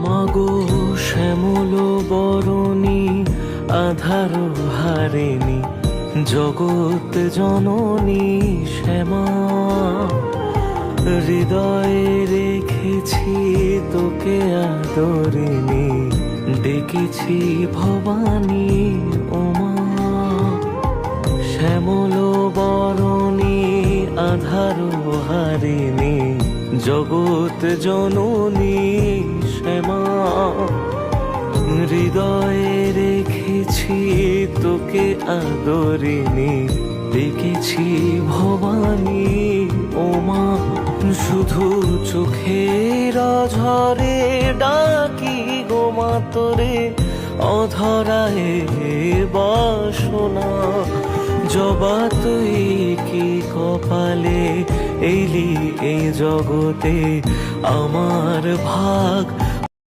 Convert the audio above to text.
মাগো শ্যামল বরণী আধার হারিণী জগৎ জননী শ্যামা, হৃদয়ে রেখেছি তোকে আদরিণী, ডেকেছি ভবানী ওমা। শ্যামল বরণী আধার হারিণী জগৎ জননী শ্যামা, হৃদয়ে রেখেছি তোকে আদরিণী, ডেকেছি ভবানী ওমা। শুধু চোখের ঝরে ডাকি গো মা তোরে, অধরায় বাসনা জবা তুই কি কপালে এলি এই জগতে, আমার ভাগ